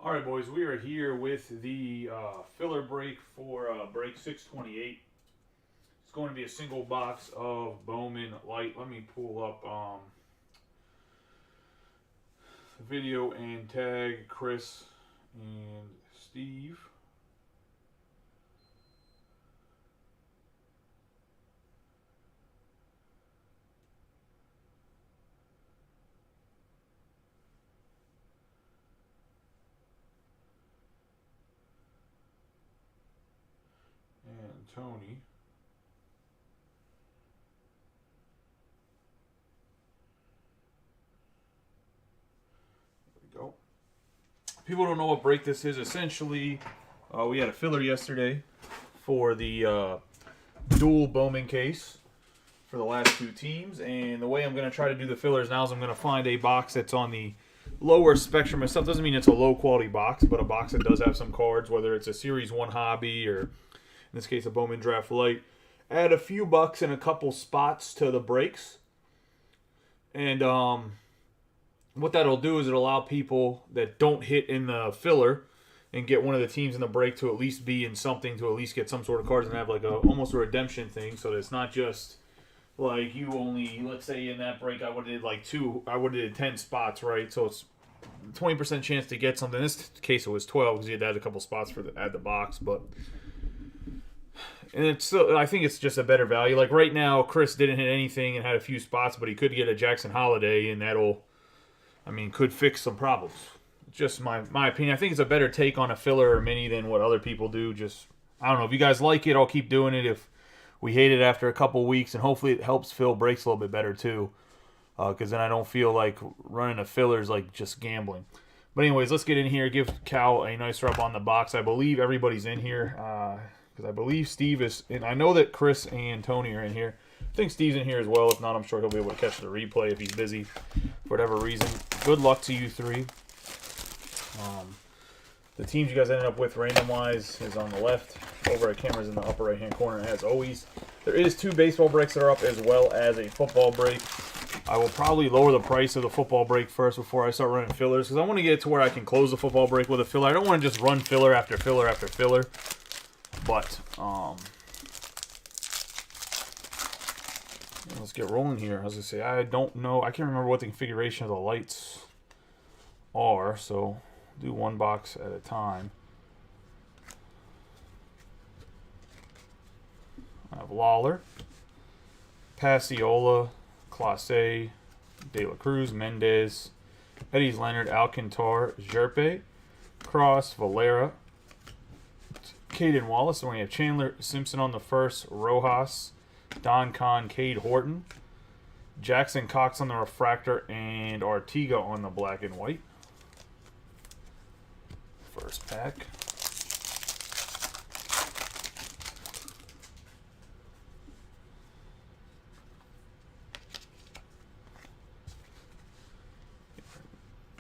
All right, boys, we are here with the filler break for break 628. It's going to be a single box of Bowman Light. Let me pull up video and tag Chris and Steve. And Tony. There we go. People don't know what break this is. Essentially, we had a filler yesterday for the dual Bowman case for the last two teams. And the way I'm going to try to do the fillers now is I'm going to find a box that's on the lower spectrum of stuff. Doesn't mean it's a low quality box, but a box that does have some cards, whether it's a Series 1 hobby or in this case a Bowman Draft Light. Add a few bucks in a couple spots to the breaks. And what that'll do is it'll allow people that don't hit in the filler and get one of the teams in the break to at least be in something, to at least get some sort of cards and have like almost a redemption thing, so that it's not just like you only, let's say in that break I would have did I would have did 10 spots, right? So it's 20% chance to get something. In this case it was 12 because you had to add a couple spots for add the box, but and it's still, I think it's just a better value. Like right now, Chris didn't hit anything and had a few spots, but he could get a Jackson Holiday, and that'll, could fix some problems. Just my opinion. I think it's a better take on a filler or mini than what other people do. Just, I don't know. If you guys like it, I'll keep doing it. If we hate it after a couple weeks, and hopefully it helps fill breaks a little bit better too, because then I don't feel like running a filler is like just gambling. But anyways, let's get in here. Give Cal a nice rub on the box. I believe everybody's in here. Because I believe Steve is, and I know that Chris and Tony are in here. I think Steve's in here as well. If not, I'm sure he'll be able to catch the replay if he's busy for whatever reason. Good luck to you three. The teams you guys ended up with random-wise is on the left. Over at cameras in the upper right-hand corner, as always. There is 2 baseball breaks that are up as well as a football break. I will probably lower the price of the football break first before I start running fillers, because I want to get it to where I can close the football break with a filler. I don't want to just run filler after filler after filler. But, let's get rolling here. I was going to say, I don't know. I can't remember what the configuration of the lights are, so do one box at a time. I have Lawler, Passiola, Clase, De La Cruz, Mendez, Eddie Leonard, Alcantar, Jerpe, Cross, Valera, Caden Wallace, and we have Chandler Simpson on the first, Rojas, Don Kahn, Cade Horton, Jackson Cox on the refractor, and Artiga on the black and white. First pack.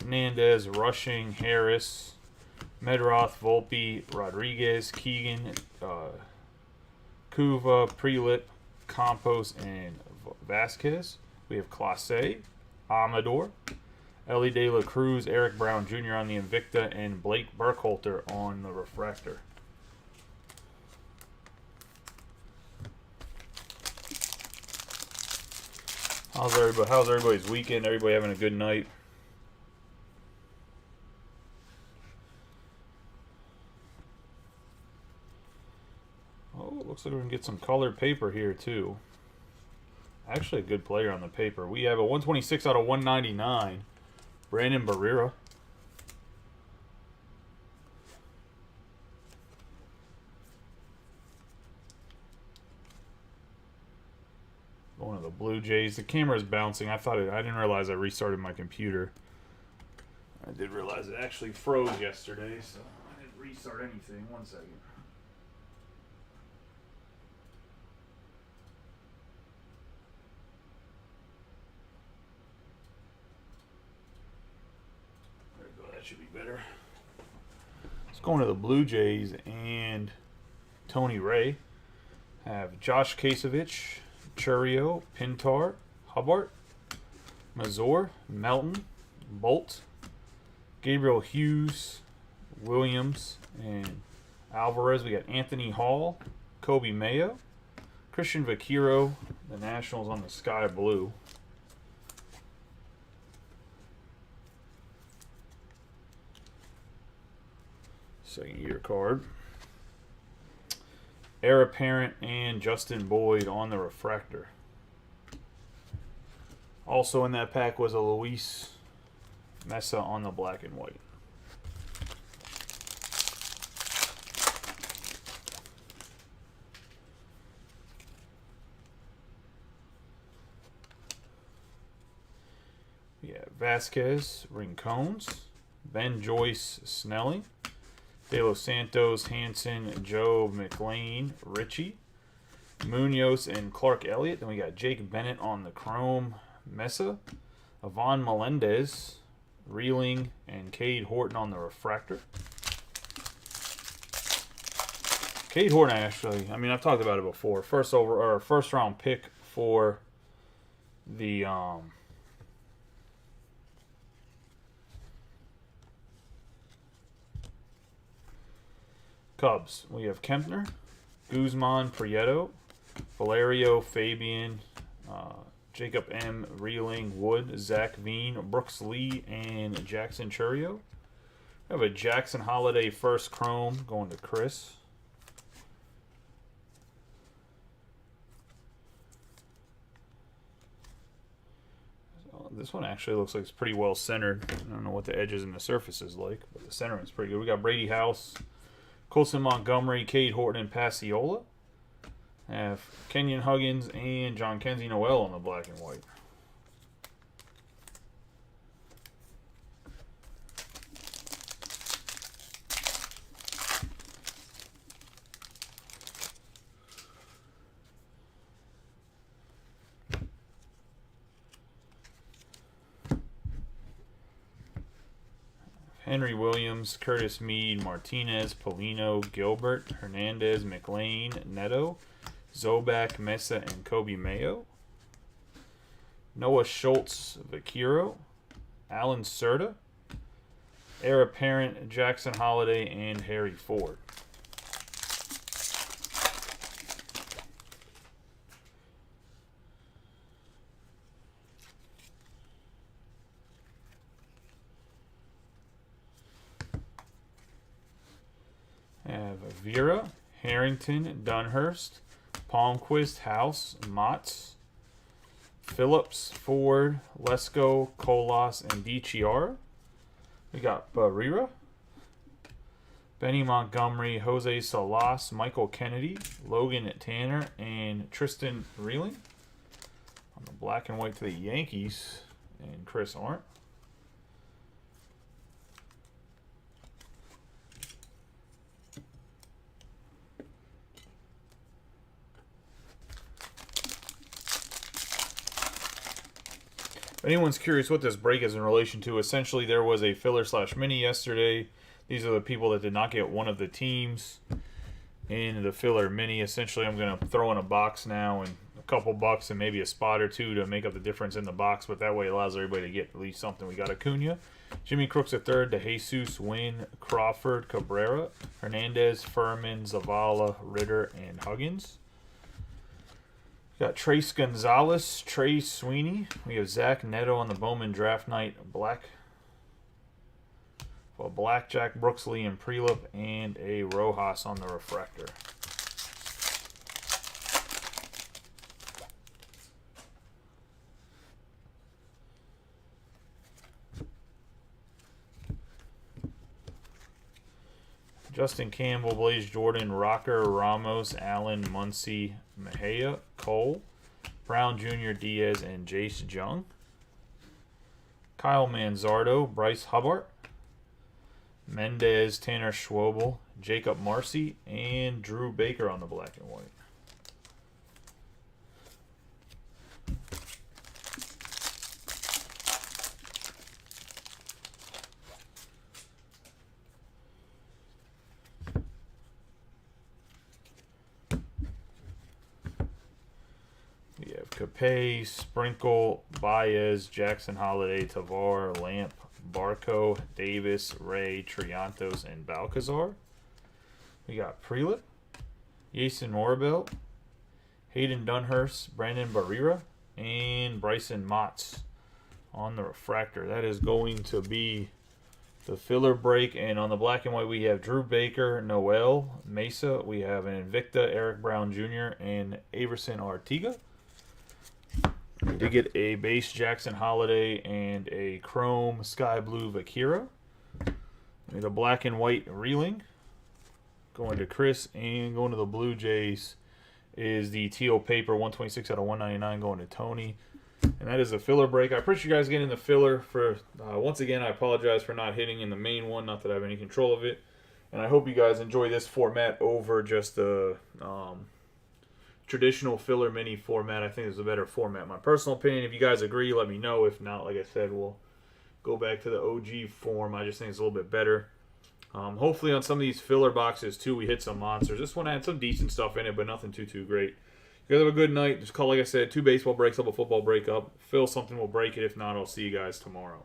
Hernandez, Rushing, Harris, Medroth, Volpe, Rodriguez, Keegan, Kuva, Prelit, Campos, and Vasquez. We have Clase, Amador, Ellie De La Cruz, Eric Brown Jr. on the Invicta, and Blake Burkhalter on the refractor. How's everybody's weekend? Everybody having a good night? Looks like we can get some colored paper here too. Actually a good player on the paper. We have a 126 out of 199. Brandon Barrera. One of the Blue Jays. The camera is bouncing. I didn't realize I restarted my computer. I did realize it actually froze yesterday, so I didn't restart anything. 1 second. Should be better. Let's go into the Blue Jays and Tony Ray. Have Josh Kasevich, Churio, Pintar, Hubbard, Mazur, Melton, Bolt, Gabriel Hughes, Williams, and Alvarez. We got Anthony Hall, Kobe Mayo, Christian Vaquero, the Nationals on the sky blue. Second year card. Heir Apparent and Justin Boyd on the refractor. Also in that pack was a Luis Mesa on the black and white. We have Vasquez, Rincones, Ben Joyce, Snelling, De Los Santos, Hanson, Joe McLean, Richie, Munoz, and Clark Elliott. Then we got Jake Bennett on the chrome, Mesa, Ivan Melendez, Reeling, and Cade Horton on the refractor. Cade Horton, actually, I mean, I've talked about it before. First round pick for the Cubs. We have Kempner, Guzman, Prieto, Valerio, Fabian, Jacob M., Reeling, Wood, Zach Veen, Brooks Lee, and Jackson Churio. We have a Jackson Holiday first chrome going to Chris. This one actually looks like it's pretty well centered. I don't know what the edges and the surface is like, but the centering is pretty good. We got Brady House, Colson Montgomery, Cade Horton, and Pasiola. Have Kenyon Huggins and John Kenzie Noel on the black and white. Henry Williams, Curtis Mead, Martinez, Polino, Gilbert, Hernandez, McLean, Neto, Zobak, Mesa, and Kobe Mayo. Noah Schultz, Vaquero, Alan Serta, Heir Apparent, Jackson Holiday, and Harry Ford. Have Vera, Harrington, Dunhurst, Palmquist, House, Motts, Phillips, Ford, Lesko, Colas, and DiChiara. We got Barrera, Benny Montgomery, Jose Salas, Michael Kennedy, Logan Tanner, and Tristan Reeling. On the black and white to the Yankees, and Chris Arndt. If anyone's curious what this break is in relation to, essentially there was a filler/mini yesterday. These are the people that did not get one of the teams in the filler mini. Essentially, I'm going to throw in a box now and a couple bucks and maybe a spot or two to make up the difference in the box, but that way it allows everybody to get at least something. We got Acuna, Jimmy Crooks III, DeJesus, Wynn, Crawford, Cabrera, Hernandez, Furman, Zavala, Ritter, and Huggins. Got Trace Gonzalez, Trey Sweeney. We have Zach Neto on the Bowman Draft Night Blackjack, Brooks Lee, and Prelip, and a Rojas on the refractor. Justin Campbell, Blaze Jordan, Rocker, Ramos, Allen, Muncy, Mejia, Cole, Brown Jr., Diaz, and Jace Jung. Kyle Manzardo, Bryce Hubbard, Mendez, Tanner Schwobel, Jacob Marcy, and Drew Baker on the black and white. Capay, Sprinkle, Baez, Jackson Holiday, Tavar, Lamp, Barco, Davis, Ray, Triantos, and Balcazar. We got Prelip, Jason Morabelt, Hayden Dunhurst, Brandon Barrera, and Bryson Motts on the refractor. That is going to be the filler break. And on the black and white, we have Drew Baker, Noel Mesa. We have an Invicta, Eric Brown Jr., and Averson Artiga. We did get a base Jackson Holiday and a chrome Sky Blue Vakira. We the black and white Reeling going to Chris, and going to the Blue Jays is the teal paper 126 out of 199 going to Tony. And that is the filler break. I appreciate you guys getting the filler. For once again, I apologize for not hitting in the main one. Not that I have any control of it. And I hope you guys enjoy this format over just the traditional filler mini format. I think it's a better format. My personal opinion, if you guys agree, let me know. If not, like I said, we'll go back to the OG form. I just think it's a little bit better. Hopefully on some of these filler boxes, too, we hit some monsters. This one had some decent stuff in it, but nothing too great. You guys have a good night. Just call, like I said, 2 baseball breaks up, a football breakup. Phil, something will break it. If not, I'll see you guys tomorrow.